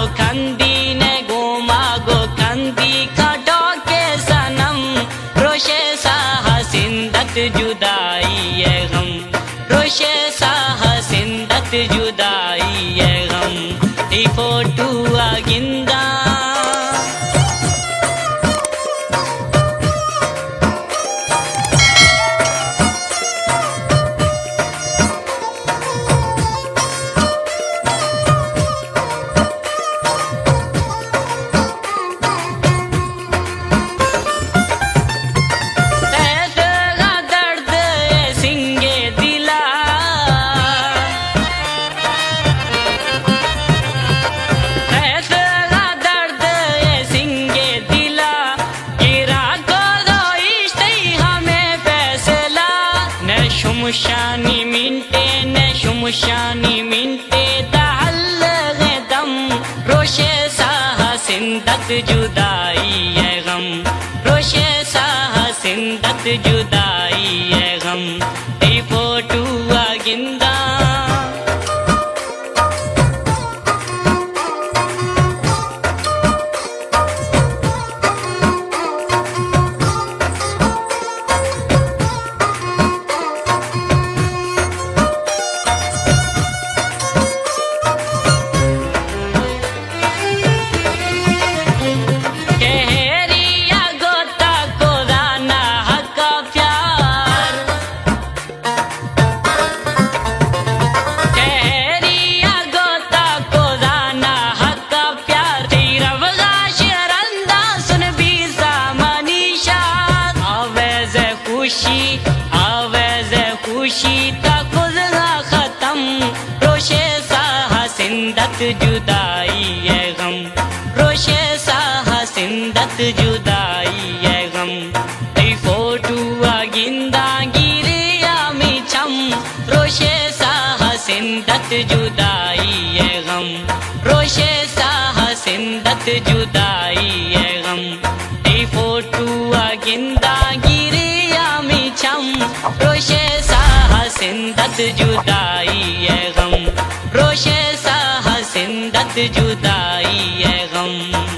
गो खंदी ने गोमा गो खंदी काटो के सनम रोशे साह सिंदत जुदाई है गम रोशे साह सिंदत जुदाई है गम टी फोटू आगिंदा शुमशानी मिनटे दाल दम रोशे साह सिंदत जुदाई है गम रोशे साह सिंदत जुदाई है गम टी फोटू आगिंदा खुशी तक खत्म रोशे साह सिंदत जुदाई है गम रोशे साह सिंदत जुदाई है गम टी फोटू आगिंदा गिरे आमी छम रोशे साह सिंदत जुदाई है गम रोशे साह सिंदत जुदाई है गम टी फोटू आगिंदा गिरे आमी छम रोशे सिंदत जुदाई है गम रोशे साह सिंदत जुदाई है गम।